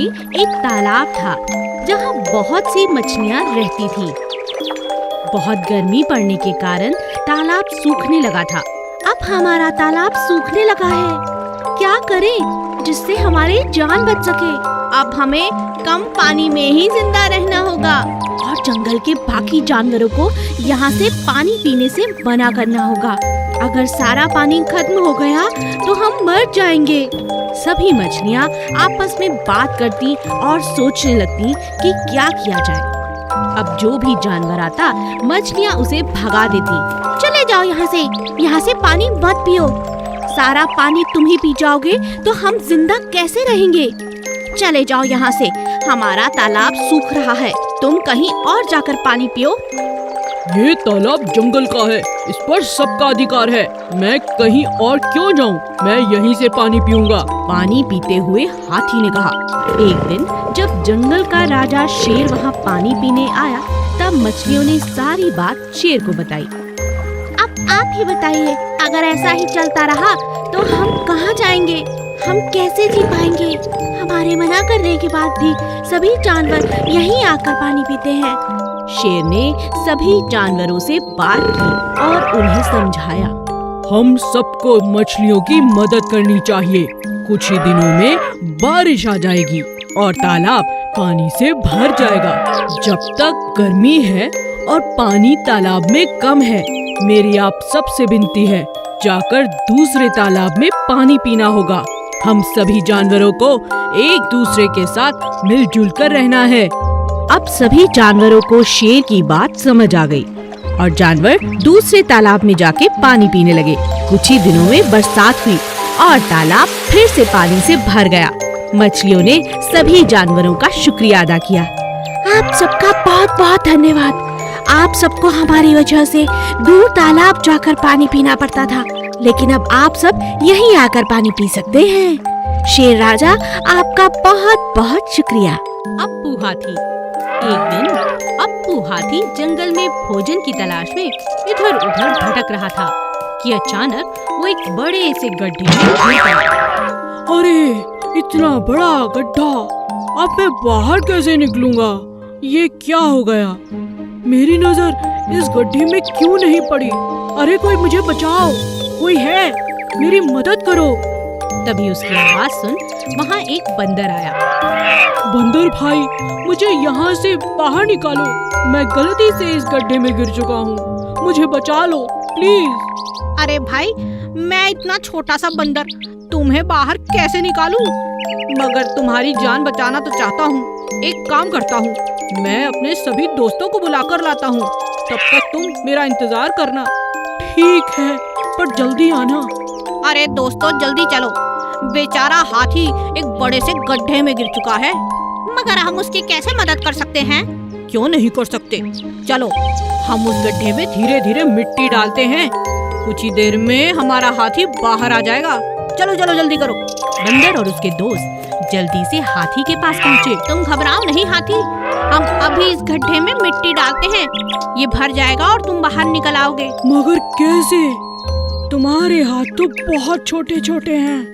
एक तालाब था जहाँ बहुत सी मछलियाँ रहती थी। बहुत गर्मी पड़ने के कारण तालाब सूखने लगा था। अब हमारा तालाब सूखने लगा है, क्या करें जिससे हमारी जान बच सके। अब हमें कम पानी में ही जिंदा रहना होगा और जंगल के बाकी जानवरों को यहाँ से पानी पीने से मना करना होगा। अगर सारा पानी खत्म हो गया तो हम मर जाएंगे। सभी मछलियाँ आपस में बात करती और सोचने लगती कि क्या किया जाए। अब जो भी जानवर आता मछलियाँ उसे भगा देती। चले जाओ यहाँ से पानी मत पियो। सारा पानी तुम ही पी जाओगे तो हम जिंदा कैसे रहेंगे। चले जाओ यहाँ से, हमारा तालाब सूख रहा है, तुम कहीं और जाकर पानी पियो। ये तालाब जंगल का है, इस पर सबका अधिकार है। मैं कहीं और क्यों जाऊं? मैं यहीं से पानी पीऊंगा। पानी पीते हुए हाथी ने कहा। एक दिन जब जंगल का राजा शेर वहाँ पानी पीने आया तब मछलियों ने सारी बात शेर को बताई। अब आप ही बताइए, अगर ऐसा ही चलता रहा तो हम कहाँ जाएंगे, हम कैसे जी पाएंगे। हमारे मना करने के बाद भी सभी जानवर यहीं आकर पानी पीते हैं। शेर ने सभी जानवरों से बात की और उन्हें समझाया। हम सबको मछलियों की मदद करनी चाहिए। कुछ ही दिनों में बारिश आ जाएगी और तालाब पानी से भर जाएगा। जब तक गर्मी है और पानी तालाब में कम है, मेरी आप सबसे विनती है, जाकर दूसरे तालाब में पानी पीना होगा। हम सभी जानवरों को एक दूसरे के साथ मिलजुल कर रहना है। अब सभी जानवरों को शेर की बात समझ आ गई और जानवर दूसरे तालाब में जाके पानी पीने लगे। कुछ ही दिनों में बरसात हुई और तालाब फिर से पानी से भर गया। मछलियों ने सभी जानवरों का शुक्रिया अदा किया। आप सबका बहुत बहुत धन्यवाद। आप सबको हमारी वजह से दूर तालाब जाकर पानी पीना पड़ता था, लेकिन अब आप सब यहीं आकर पानी पी सकते हैं। शेर राजा, आपका बहुत बहुत शुक्रिया। अप्पू हाथी। एक दिन अप्पू हाथी जंगल में भोजन की तलाश में इधर उधर भटक रहा था कि अचानक वो एक बड़े से गड्ढे में गिर पड़ा। अरे इतना बड़ा गड्ढा, अब मैं बाहर कैसे निकलूंगा? ये क्या हो गया? मेरी नजर इस गड्ढे में क्यों नहीं पड़ी? अरे कोई मुझे बचाओ, कोई है, मेरी मदद करो। तभी उसकी आवाज सुन वहाँ एक बंदर आया। बंदर भाई, मुझे यहाँ से बाहर निकालो। मैं गलती से इस गड्ढे में गिर चुका हूँ, मुझे बचा लो प्लीज। अरे भाई, मैं इतना छोटा सा बंदर तुम्हें बाहर कैसे निकालूं? मगर तुम्हारी जान बचाना तो चाहता हूँ। एक काम करता हूँ, मैं अपने सभी दोस्तों को बुलाकर लाता हूँ, तब तक तुम मेरा इंतजार करना। ठीक है, पर जल्दी आना। अरे दोस्तों, जल्दी चलो, बेचारा हाथी एक बड़े से गड्ढे में गिर चुका है, मगर हम उसकी कैसे मदद कर सकते हैं? क्यों नहीं कर सकते? चलो हम उस गड्ढे में धीरे धीरे मिट्टी डालते हैं, कुछ ही देर में हमारा हाथी बाहर आ जाएगा। चलो चलो जल्दी करो। बंदर और उसके दोस्त जल्दी से हाथी के पास पहुँचे। तुम घबराओ नहीं हाथी, हम अभी इस गड्ढे में मिट्टी डालते हैं, ये भर जाएगा और तुम बाहर निकल आओगे। मगर कैसे? तुम्हारे हाथ तो बहुत छोटे छोटे हैं।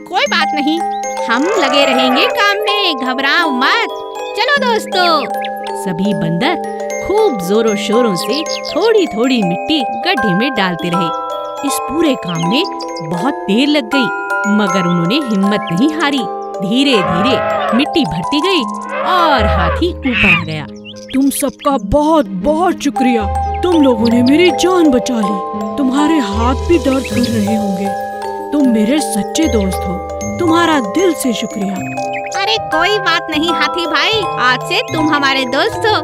कोई बात नहीं, हम लगे रहेंगे काम में, घबराओ मत। चलो दोस्तों। सभी बंदर खूब जोरों शोरों से थोड़ी थोड़ी मिट्टी गड्ढे में डालते रहे। इस पूरे काम में बहुत देर लग गई, मगर उन्होंने हिम्मत नहीं हारी। धीरे धीरे मिट्टी भरती गई और हाथी ऊपर आ गया। तुम सबका बहुत बहुत शुक्रिया, तुम लोगों ने मेरी जान बचा ली। तुम्हारे हाथ भी दर्द कर रहे होंगे, तुम मेरे सच्चे दोस्त हो, तुम्हारा दिल से शुक्रिया। अरे कोई बात नहीं हाथी भाई, आज से तुम हमारे दोस्त हो।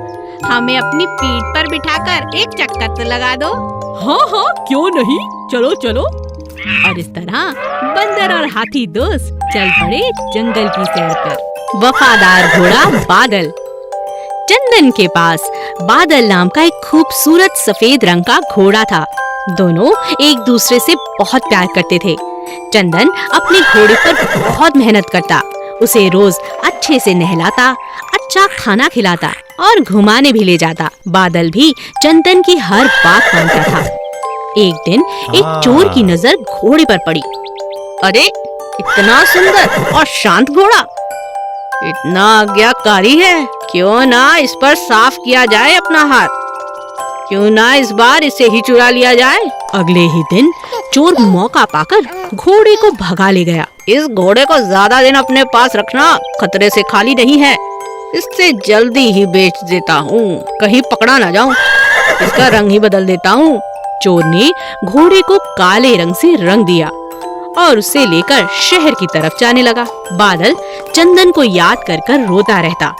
हमें अपनी पीठ पर बिठाकर एक चक्कर तो लगा दो। हाँ हाँ, क्यों नहीं, चलो चलो। और इस तरह बंदर और हाथी दोस्त चल पड़े जंगल की सैर पर। वफादार घोड़ा बादल। चंदन के पास बादल नाम का एक खूबसूरत सफेद रंग का घोड़ा था। दोनों एक दूसरे से बहुत प्यार करते थे। चंदन अपने घोड़े पर बहुत मेहनत करता, उसे रोज अच्छे से नहलाता, अच्छा खाना खिलाता और घुमाने भी ले जाता। बादल भी चंदन की हर बात मानता था। एक दिन एक चोर की नजर घोड़े पर पड़ी। अरे इतना सुंदर और शांत घोड़ा, इतना आज्ञाकारी है, क्यों ना इस पर साफ किया जाए अपना हाथ, क्यों ना इस बार इसे ही चुरा लिया जाए। अगले ही दिन चोर मौका पाकर घोड़े को भगा ले गया। इस घोड़े को ज्यादा दिन अपने पास रखना खतरे से खाली नहीं है, इससे जल्दी ही बेच देता हूँ, कहीं पकड़ा ना जाऊँ, इसका रंग ही बदल देता हूँ। चोर ने घोड़े को काले रंग से रंग दिया और उसे लेकर शहर की तरफ जाने लगा। बादल चंदन को याद कर कर रोता रहता।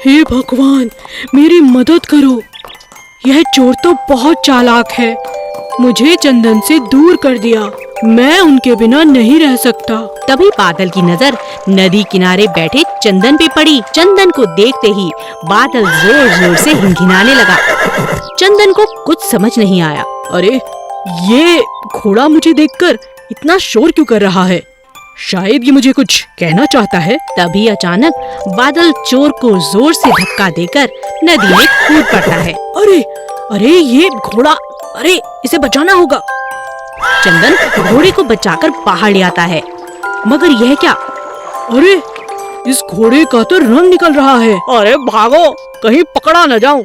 हे भगवान, मेरी मदद करो, यह चोर तो बहुत चालाक है, मुझे चंदन से दूर कर दिया, मैं उनके बिना नहीं रह सकता। तभी बादल की नजर नदी किनारे बैठे चंदन पे पड़ी। चंदन को देखते ही बादल जोर जोर से हिंहिनाने लगा। चंदन को कुछ समझ नहीं आया। अरे, ये घोड़ा मुझे देखकर इतना शोर क्यों कर रहा है? शायद ये मुझे कुछ कहना चाहता है। तभी अचानक बादल चोर को जोर से धक्का देकर नदी में कूद पड़ता है। अरे अरे, ये घोड़ा, अरे इसे बचाना होगा। चंदन घोड़े को बचाकर बाहर ले आता है, मगर यह क्या? अरे, इस घोड़े का तो रंग निकल रहा है। अरे भागो, कहीं पकड़ा न जाऊं।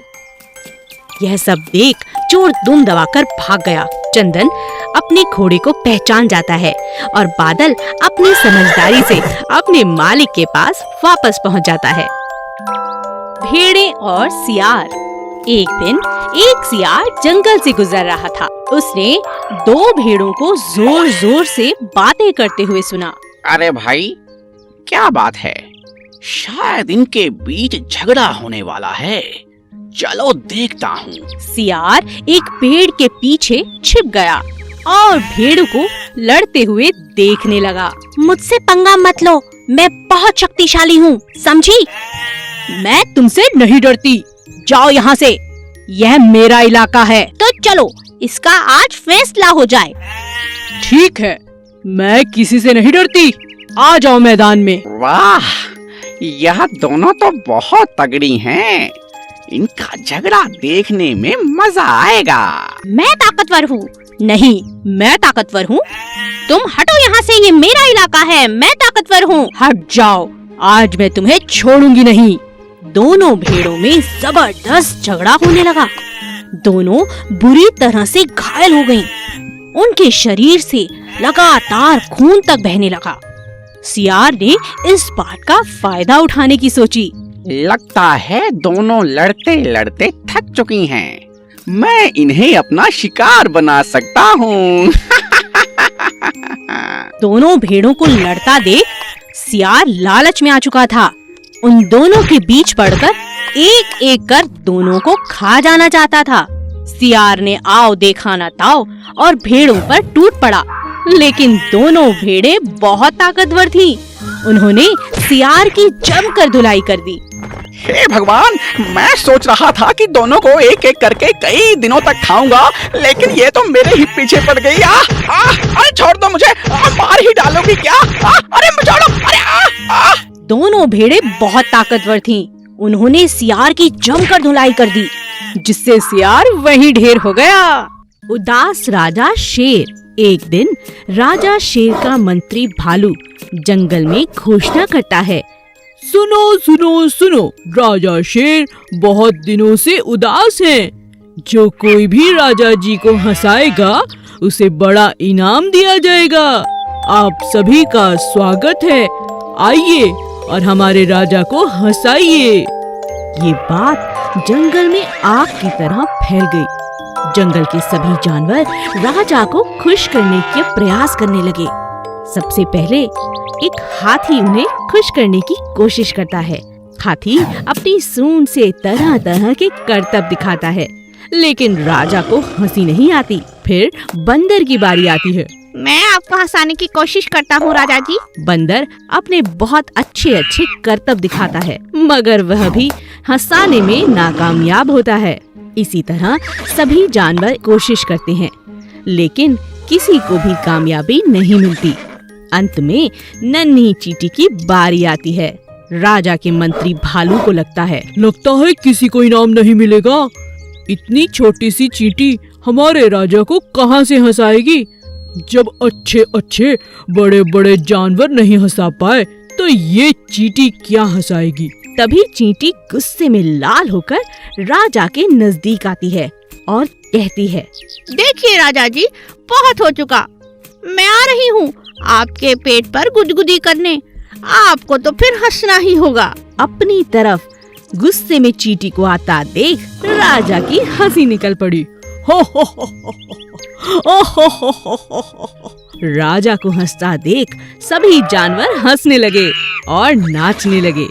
यह सब देख चोर दुम दबाकर भाग गया। चंदन अपने घोड़े को पहचान जाता है और बादल अपनी समझदारी से अपने मालिक के पास वापस पहुंच जाता है। भेड़े और सियार। एक दिन एक सियार जंगल से गुजर रहा था। उसने दो भेड़ों को जोर जोर से बातें करते हुए सुना। अरे भाई, क्या बात है? शायद इनके बीच झगड़ा होने वाला है, चलो देखता हूँ। सियार एक पेड़ के पीछे छिप गया और भेड़ों को लड़ते हुए देखने लगा। मुझसे पंगा मत लो, मैं बहुत शक्तिशाली हूँ, समझी? मैं तुमसे नहीं डरती, जाओ यहाँ से, यह मेरा इलाका है। तो चलो इसका आज फैसला हो जाए। ठीक है, मैं किसी से नहीं डरती, आ जाओ मैदान में। वाह, यह दोनों तो बहुत तगड़ी हैं। इनका झगड़ा देखने में मजा आएगा। मैं ताकतवर हूँ। नहीं, मैं ताकतवर हूँ। तुम हटो यहाँ से, ये मेरा इलाका है, मैं ताकतवर हूँ। हट जाओ, आज मैं तुम्हें छोड़ूंगी नहीं। दोनों भेड़ों में जबरदस्त झगड़ा होने लगा। दोनों बुरी तरह से घायल हो गईं। उनके शरीर से लगातार खून तक बहने लगा। सियार ने इस बात का फायदा उठाने की सोची। लगता है दोनों लड़ते लड़ते थक चुकी हैं। मैं इन्हें अपना शिकार बना सकता हूँ। दोनों भेड़ों को लड़ता देख सियार लालच में आ चुका था। उन दोनों के बीच पड़कर एक एक कर दोनों को खा जाना चाहता था। सियार ने आओ देखा ना ताओ और भेड़ों पर टूट पड़ा, लेकिन दोनों भेड़ें बहुत ताकतवर थीं। उन्होंने सियार की जमकर धुलाई कर दी। हे भगवान, मैं सोच रहा था कि दोनों को एक एक करके कई दिनों तक खाऊंगा, लेकिन ये तो मेरे ही पीछे पड़ गई। अरे छोड़ दो मुझे, मार ही डालोगी क्या? अरे छोड़ो, अरे दोनों भेड़ें बहुत ताकतवर थीं। उन्होंने सियार की जमकर धुलाई कर दी, जिससे सियार वहीं ढेर हो गया। उदास राजा शेर। एक दिन राजा शेर का मंत्री भालू जंगल में घोषणा करता है। सुनो सुनो सुनो, राजा शेर बहुत दिनों से उदास हैं। जो कोई भी राजा जी को हंसाएगा उसे बड़ा इनाम दिया जाएगा। आप सभी का स्वागत है, आइए और हमारे राजा को हंसाइए। ये बात जंगल में आग की तरह फैल गई। जंगल के सभी जानवर राजा को खुश करने के प्रयास करने लगे। सबसे पहले एक हाथी उन्हें खुश करने की कोशिश करता है। हाथी अपनी सूंड से तरह तरह के करतब दिखाता है, लेकिन राजा को हंसी नहीं आती। फिर बंदर की बारी आती है। मैं आपको हंसाने की कोशिश करता हूँ राजा जी। बंदर अपने बहुत अच्छे अच्छे करतब दिखाता है, मगर वह भी हंसाने में नाकामयाब होता है। इसी तरह सभी जानवर कोशिश करते हैं, लेकिन किसी को भी कामयाबी नहीं मिलती। अंत में नन्ही चींटी की बारी आती है। राजा के मंत्री भालू को लगता है किसी को इनाम नहीं मिलेगा। इतनी छोटी सी चींटी हमारे राजा को कहां से हंसाएगी? जब अच्छे अच्छे बड़े बड़े जानवर नहीं हंसा पाए तो ये चींटी क्या हंसाएगी। तभी चींटी गुस्से में लाल होकर राजा के नजदीक आती है और कहती है, देखिए राजा जी, बहुत हो चुका। मैं आ रही हूँ आपके पेट पर गुदगुदी करने। आपको तो फिर हंसना ही होगा। अपनी तरफ गुस्से में चींटी को आता देख राजा की हंसी निकल पड़ी। हो हो हो हो हो हो हो हो हो हो। राजा को हंसता देख सभी जानवर हंसने लगे और नाचने लगे।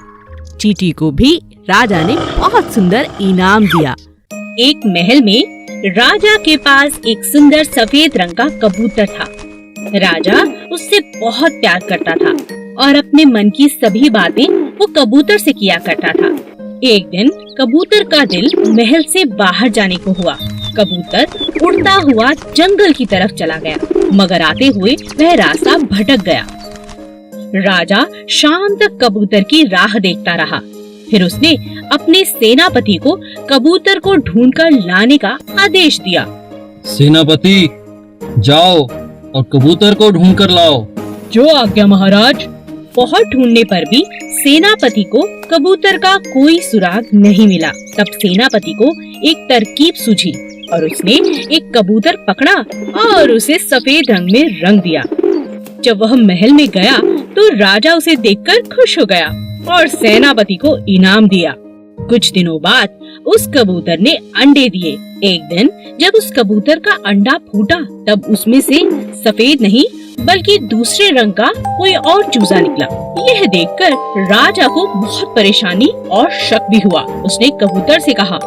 चींटी को भी राजा ने बहुत सुंदर इनाम दिया। एक महल में राजा के पास एक सुंदर सफेद रंग का कबूतर था। राजा उससे बहुत प्यार करता था और अपने मन की सभी बातें वो कबूतर से किया करता था। एक दिन कबूतर का दिल महल से बाहर जाने को हुआ। कबूतर उड़ता हुआ जंगल की तरफ चला गया, मगर आते हुए वह रास्ता भटक गया। राजा शाम तक कबूतर की राह देखता रहा। फिर उसने अपने सेनापति को कबूतर को ढूंढकर लाने का आदेश दिया। सेनापति, जाओ और कबूतर को ढूंढ कर लाओ। जो आज्ञा महाराज। बहुत ढूंढने पर भी सेनापति को कबूतर का कोई सुराग नहीं मिला। तब सेनापति को एक तरकीब सूझी और उसने एक कबूतर पकड़ा और उसे सफेद रंग में रंग दिया। जब वह महल में गया तो राजा उसे देखकर खुश हो गया और सेनापति को इनाम दिया। कुछ दिनों बाद उस कबूतर ने अंडे दिए। एक दिन जब उस कबूतर का अंडा फूटा तब उसमें से सफेद नहीं बल्कि दूसरे रंग का कोई और चूजा निकला। यह देखकर राजा को बहुत परेशानी और शक भी हुआ। उसने कबूतर से कहा,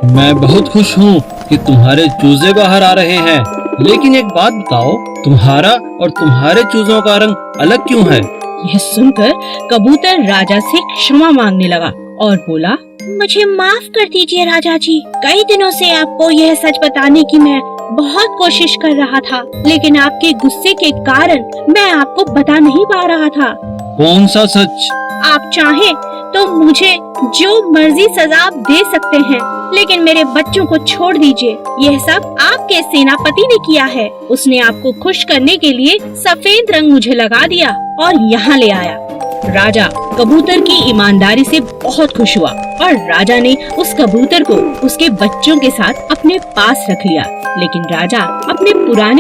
मैं बहुत खुश हूँ कि तुम्हारे चूजे बाहर आ रहे हैं, लेकिन एक बात बताओ, तुम्हारा और तुम्हारे चूजों का रंग अलग क्यों है? यह सुनकर कबूतर राजा से क्षमा मांगने लगा और बोला, मुझे माफ कर दीजिए राजा जी। कई दिनों से आपको यह सच बताने की मैं बहुत कोशिश कर रहा था, लेकिन आपके गुस्से के कारण मैं आपको बता नहीं पा रहा था। कौन सा सच? आप चाहें तो मुझे जो मर्जी सजा आप दे सकते हैं, लेकिन मेरे बच्चों को छोड़ दीजिए। यह सब आपके सेनापति ने किया है। उसने आपको खुश करने के लिए सफेद रंग मुझे लगा दिया और यहाँ ले आया। राजा कबूतर की ईमानदारी से बहुत खुश हुआ और राजा ने उस कबूतर को उसके बच्चों के साथ अपने पास रख लिया। लेकिन राजा अपने पुराने